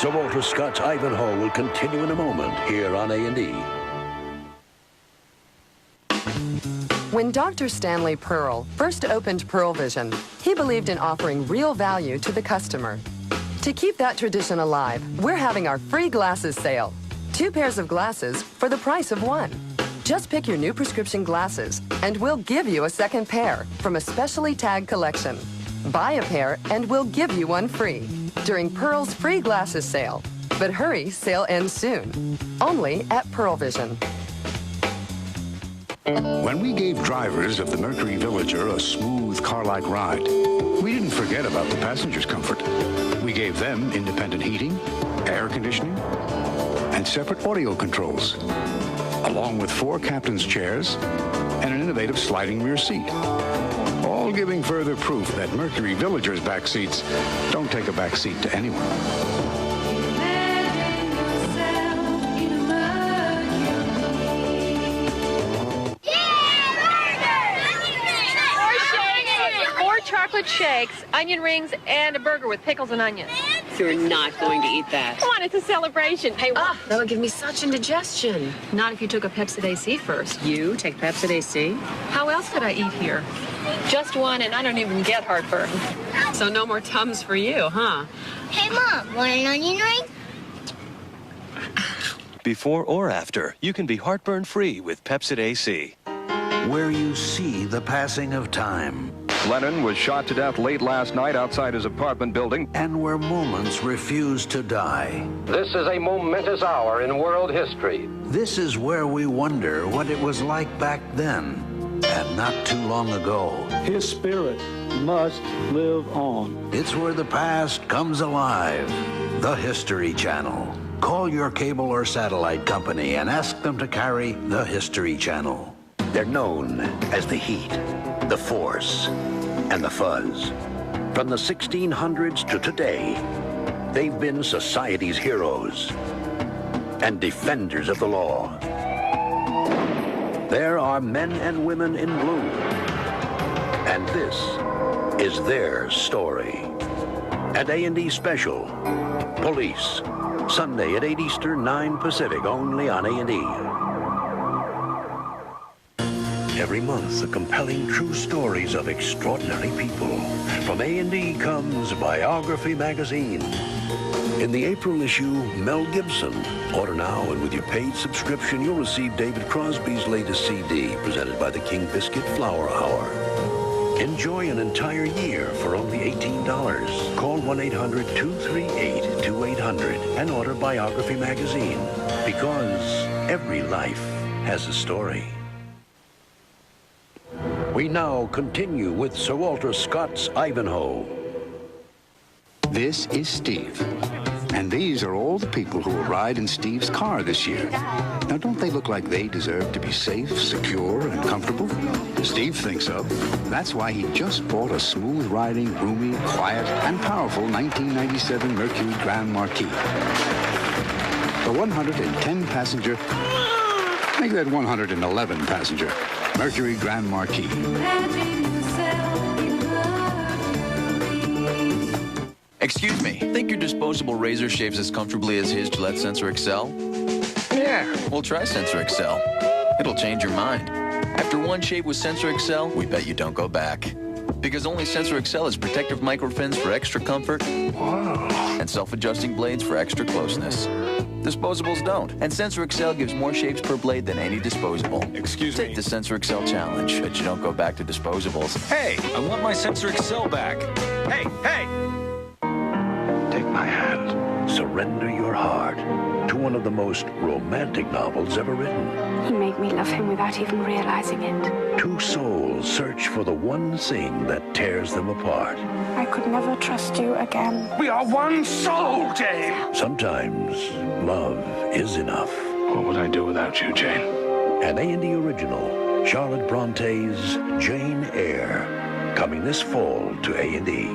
Sir Walter Scott's Ivanhoe will continue in a moment here on A&E. When Dr. Stanley Pearle first opened Pearle Vision, he believed in offering real value to the customer. To keep that tradition alive, we're having our free glasses sale. 2 pairs of glasses for the price of 1. Just pick your new prescription glasses, and we'll give you a second pair from a specially tagged collection. Buy a pair, and we'll give you 1 free during Pearle's free glasses sale. But hurry, sale ends soon. Only at Pearle Vision. When we gave drivers of the Mercury Villager a smooth car-like ride, we didn't forget about the passengers' comfort. We gave them independent heating, air conditioning, and separate audio controls, along with 4 captain's chairs and an innovative sliding rear seat. All giving further proof that Mercury Villager's back seats don't take a back seat to anyone. Chocolate shakes, onion rings, and a burger with pickles and onions. You're not going to eat that. Come on, it's a celebration. Hey, That'll give me such indigestion. not if you took a Pepcid AC first. You take Pepcid AC? How else could I eat here? Just one, and I don't even get heartburn. So no more Tums for you, huh? Hey, Mom, want an onion ring? Before or after, you can be heartburn-free with Pepcid AC. Where you see the passing of time. Lennon was shot to death late last night outside his apartment building. And where moments refuse to die. This is a momentous hour in world history. This is where we wonder what it was like back then, and not too long ago. His spirit must live on. It's where the past comes alive. The History Channel. Call your cable or satellite company and ask them to carry the History Channel. They're known as the Heat, the Force, and the Fuzz. From the 1600s to today, they've been society's heroes and defenders of the law. There are men and women in blue, and this is their story. At A&E Special, Police, Sunday at 8 Eastern, 9 Pacific, only on A&E. Every month, the compelling true stories of extraordinary people. From A&E comes Biography magazine. In the April issue, Mel Gibson. Order now, and with your paid subscription, you'll receive David Crosby's latest CD, presented by the King Biscuit Flour Hour. Enjoy an entire year for only $18. Call 1-800-238-2800 and order Biography magazine, because every life has a story. We now continue with Sir Walter Scott's Ivanhoe. This is Steve. And these are all the people who will ride in Steve's car this year. Now, don't they look like they deserve to be safe, secure, and comfortable? Steve thinks so. That's why he just bought a smooth-riding, roomy, quiet, and powerful 1997 Mercury Grand Marquis. The 110-passenger, make that 111-passenger, Mercury Grand Marquis. Excuse me, think your disposable razor shaves as comfortably as his Gillette Sensor Excel? Yeah. Well, try Sensor Excel. It'll change your mind. After one shave with Sensor Excel, we bet you don't go back. Because only Sensor Excel has protective microfins for extra comfort. Wow. And self-adjusting blades for extra closeness. Disposables don't. And Sensor Excel gives more shaves per blade than any disposable. Excuse me. Take the Sensor Excel challenge. Bet you don't go back to disposables. Hey, I want my Sensor Excel back. Hey, hey! Take my hand. Surrender your heart to one of the most romantic novels ever written. He made me love him without even realizing it. 2 souls search for the one thing that tears them apart. I could never trust you again. We are one soul, Jane! Sometimes love is enough. What would I do without you, Jane? An A&E original, Charlotte Bronte's Jane Eyre, coming this fall to A&E.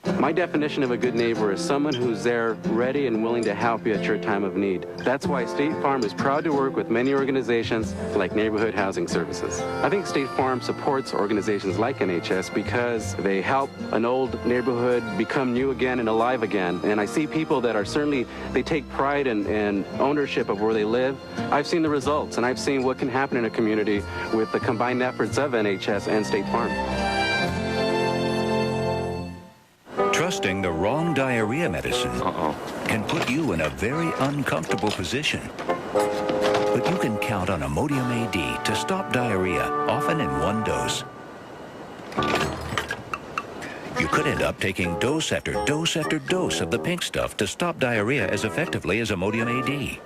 My definition of a good neighbor is someone who's there ready and willing to help you at your time of need. That's why State Farm is proud to work with many organizations like Neighborhood Housing Services. I think State Farm supports organizations like NHS because they help an old neighborhood become new again and alive again. And I see people that are certainly, they take pride and ownership of where they live. I've seen the results, and I've seen what can happen in a community with the combined efforts of NHS and State Farm. Trusting the wrong diarrhea medicine can put you in a very uncomfortable position. But you can count on Imodium AD to stop diarrhea, often in one dose. You could end up taking dose after dose after dose of the pink stuff to stop diarrhea as effectively as Imodium AD.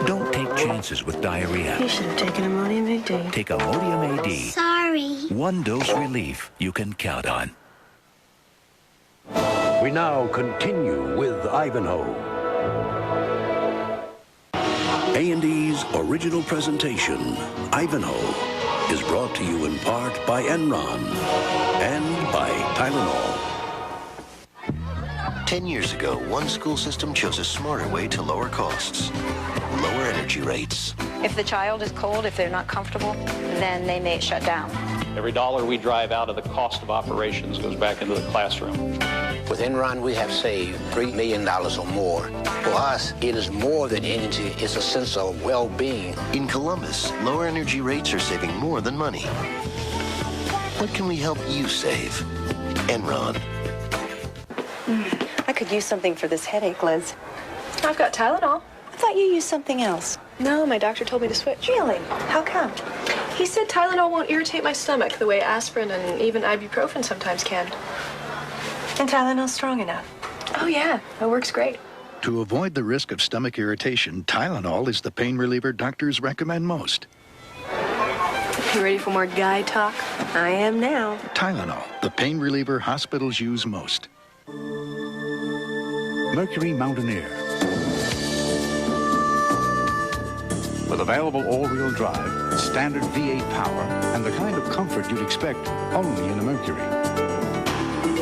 Don't take chances with diarrhea. You should have taken Imodium AD. Take Imodium AD. Sorry. One dose relief you can count on. We now continue with Ivanhoe. A&E's original presentation, Ivanhoe, is brought to you in part by Enron and by Tylenol. 10 years ago, one school system chose a smarter way to lower costs. Lower energy rates. If the child is cold, if they're not comfortable, then they may shut down. Every dollar we drive out of the cost of operations goes back into the classroom. With Enron, we have saved $3 million or more. For us, it is more than energy. It's a sense of well-being. In Columbus, lower energy rates are saving more than money. What can we help you save? Enron. I could use something for this headache, Liz. I've got Tylenol. I thought you used something else. No, my doctor told me to switch. Really? How come? He said Tylenol won't irritate my stomach the way aspirin and even ibuprofen sometimes can. And Tylenol's strong enough. Oh, yeah. It works great. To avoid the risk of stomach irritation, Tylenol is the pain reliever doctors recommend most. You ready for more guy talk? I am now. Tylenol, the pain reliever hospitals use most. Mercury Mountaineer. With available all-wheel drive, standard V8 power, and the kind of comfort you'd expect only in a Mercury.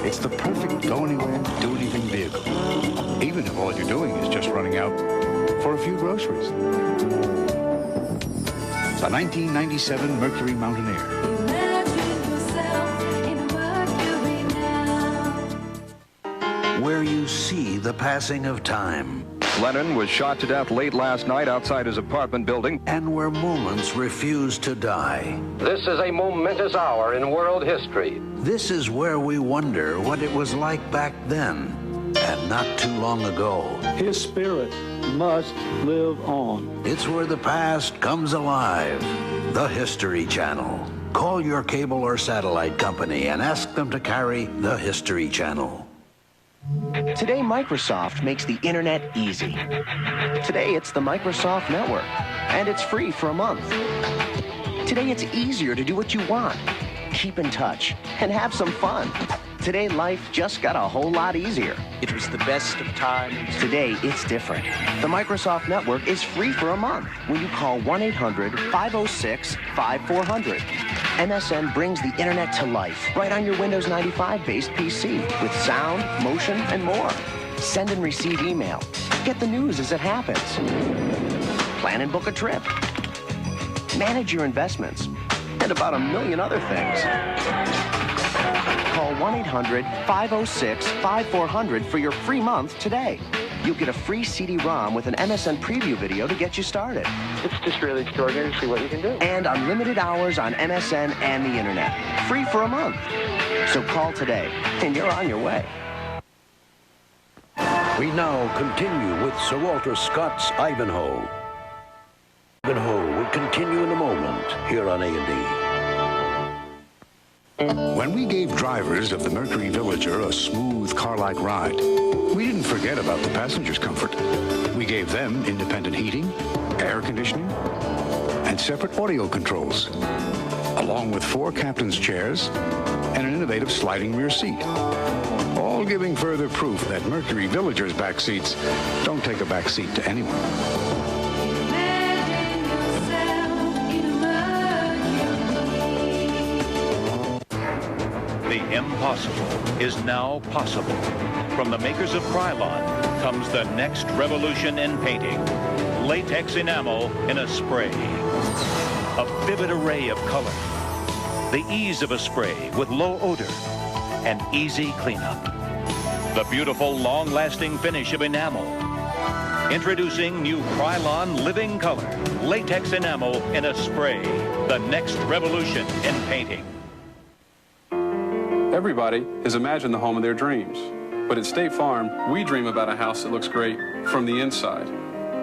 It's the perfect go-anywhere, do-anything vehicle, even if all you're doing is just running out for a few groceries. The 1997 Mercury Mountaineer. Where you see the passing of time. Lennon was shot to death late last night outside his apartment building. And where moments refuse to die. This is a momentous hour in world history. This is where we wonder what it was like back then, and not too long ago. His spirit must live on. It's where the past comes alive. The History Channel. Call your cable or satellite company and ask them to carry the History Channel. Today, Microsoft makes the internet easy. Today, it's the Microsoft Network, and it's free for a month. Today, it's easier to do what you want, keep in touch, and have some fun. Today, life just got a whole lot easier. It was the best of times. Today, it's different. The Microsoft Network is free for a month when you call 1-800-506-5400. MSN brings the internet to life right on your Windows 95-based PC with sound, motion, and more. Send and receive email. Get the news as it happens. Plan and book a trip. Manage your investments. And about a million other things. Call 1-800-506-5400 for your free month today. You'll get a free CD-ROM with an MSN preview video to get you started. It's just really extraordinary to see what you can do. And unlimited hours on MSN and the internet. Free for a month. So call today, and you're on your way. We now continue with Sir Walter Scott's Ivanhoe. Ivanhoe will continue in a moment here on A&E. When we gave drivers of the Mercury Villager a smooth car-like ride, we didn't forget about the passengers' comfort. We gave them independent heating, air conditioning, and separate audio controls, along with 4 captain's chairs and an innovative sliding rear seat, all giving further proof that Mercury Villager's back seats don't take a back seat to anyone. The impossible is now possible. From the makers of Krylon comes the next revolution in painting. Latex enamel in a spray. A vivid array of color. The ease of a spray with low odor and easy cleanup. The beautiful, long-lasting finish of enamel. Introducing new Krylon Living Color. Latex enamel in a spray. The next revolution in painting. Everybody has imagined the home of their dreams. But at State Farm, we dream about a house that looks great from the inside.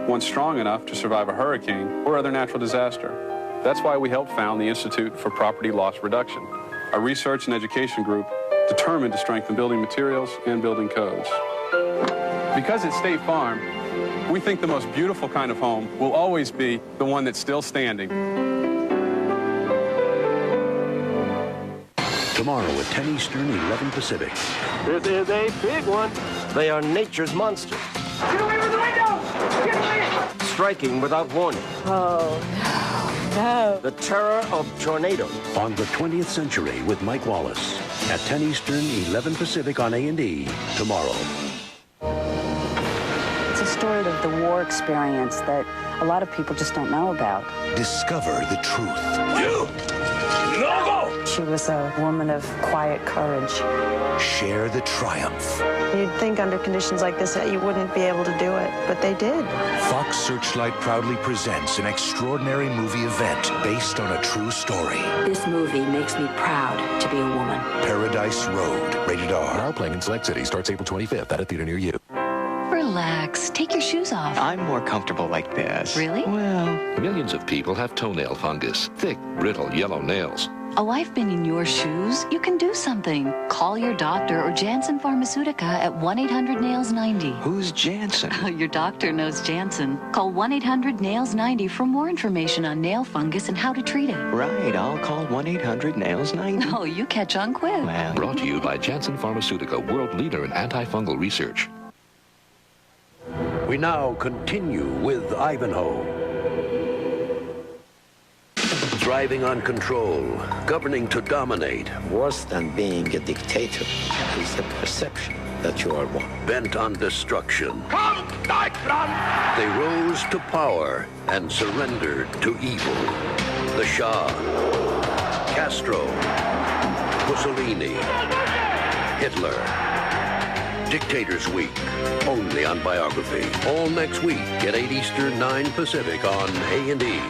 One strong enough to survive a hurricane or other natural disaster. That's why we helped found the Institute for Property Loss Reduction, a research and education group determined to strengthen building materials and building codes. Because at State Farm, we think the most beautiful kind of home will always be the one that's still standing. Tomorrow at 10 Eastern, 11 Pacific. This is a big one. They are nature's monsters. Get away from the windows! Get away! Striking without warning. Oh, no. The terror of tornadoes. On the 20th Century with Mike Wallace. At 10 Eastern, 11 Pacific on A&E tomorrow. It's a story of the war experience that a lot of people just don't know about. Discover the truth. You! No go! She was a woman of quiet courage. Share the triumph. You'd think under conditions like this that you wouldn't be able to do it, but they did. Fox Searchlight proudly presents an extraordinary movie event based on a true story. This movie makes me proud to be a woman. Paradise Road, rated R. Now playing in select cities, starts April 25th at a theater near you. Relax. Take your shoes off. I'm more comfortable like this. Really? Well, Millions of people have toenail fungus, thick, brittle, yellow nails. Oh, I've been in your shoes. You can do something. Call your doctor or Janssen Pharmaceutica at 1-800-NAILS-90. Who's Janssen? Your doctor knows Janssen. Call 1-800-NAILS-90 for more information on nail fungus and how to treat it. Right, I'll call 1-800-NAILS-90. Oh, you catch on quick. Well. Brought to you by Janssen Pharmaceutica, world leader in antifungal research. We now continue with Ivanhoe. Thriving on control, governing to dominate. Worse than being a dictator is the perception that you are one. Bent on destruction. Come, Tylenol! They rose to power and surrendered to evil. The Shah, Castro, Mussolini, Hitler. Dictators Week, only on Biography. All next week at 8 Eastern, 9 Pacific on A&E.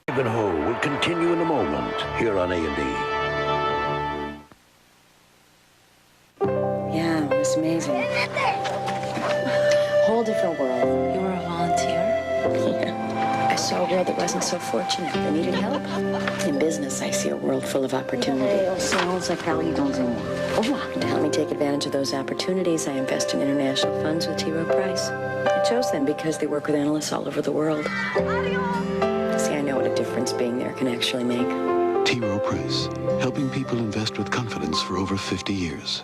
Ivanhoe will continue in a moment here on A&E. Yeah, it was amazing. Whole different world. You were a volunteer? Yeah. I saw a world that wasn't so fortunate. They needed help. In business, I see a world full of opportunity. To help me take advantage of those opportunities, I invest in international funds with T.Rowe Price. I chose them because they work with analysts all over the world. See, I know what a difference being there can actually make. T.Rowe Price, helping people invest with confidence for over 50 years.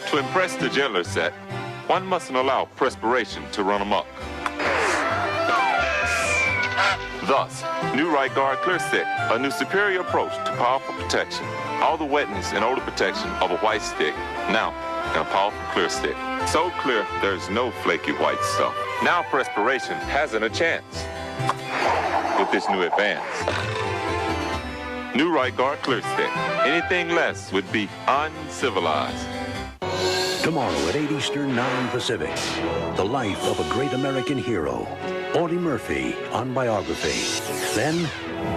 To impress the gentler set, one mustn't allow perspiration to run amok. Thus, new Right Guard Clear Stick, a new superior approach to powerful protection. All the wetness and odor protection of a white stick, now in a powerful clear stick. So clear, there's no flaky white stuff. Now perspiration hasn't a chance with this new advance. New Right Guard Clear Stick. Anything less would be uncivilized. Tomorrow at 8 Eastern, 9 Pacific. The life of a great American hero, Audie Murphy, on Biography. Then,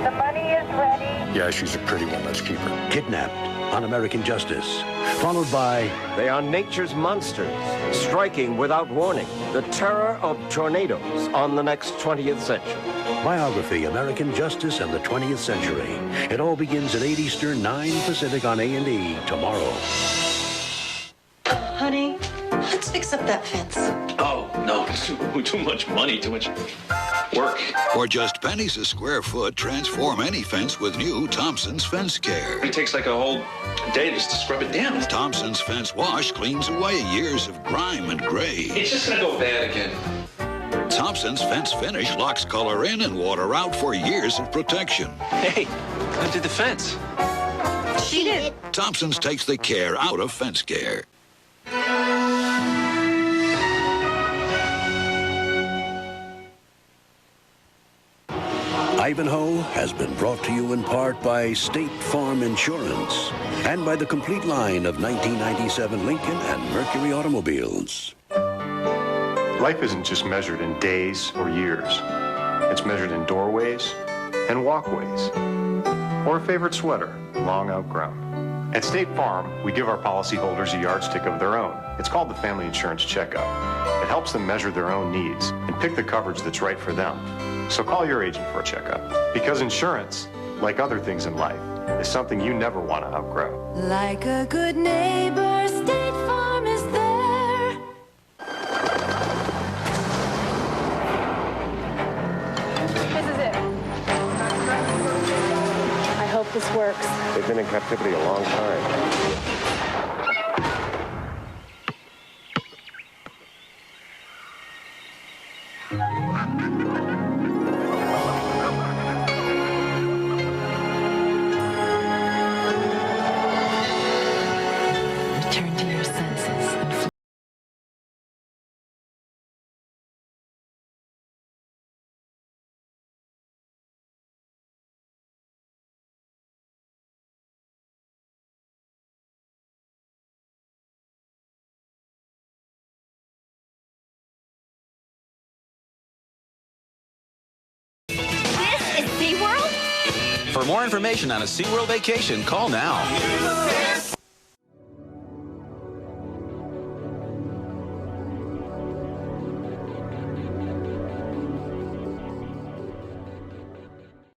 The money is ready. Yeah, she's a pretty one. Let's keep her. Kidnapped on American Justice. Followed by They are nature's monsters, striking without warning. The terror of tornadoes on the next 20th century. Biography, American Justice and the 20th Century. It all begins at 8 Eastern, 9 Pacific on A&E tomorrow. Honey, let's fix up that fence. Oh, no, it's too much money, too much work. For just pennies a square foot, transform any fence with new Thompson's Fence Care. It takes like a whole day just to scrub it down. Thompson's Fence Wash cleans away years of grime and gray. It's just gonna go bad again. Thompson's Fence Finish locks color in and water out for years of protection. Hey, I did the fence. She did. Thompson's takes the care out of fence care. Ivanhoe has been brought to you in part by State Farm Insurance and by the complete line of 1997 Lincoln and Mercury automobiles. Life isn't just measured in days or years. It's measured in doorways and walkways, or a favorite sweater, long outgrown. At State Farm, we give our policyholders a yardstick of their own. It's called the Family Insurance Checkup. It helps them measure their own needs and pick the coverage that's right for them. So call your agent for a checkup. Because insurance, like other things in life, is something you never want to outgrow. Like a good neighbor, State Farm is there. This is it. I hope this works. They've been in captivity a long time. Return to your senses and For more information on a SeaWorld vacation, call now.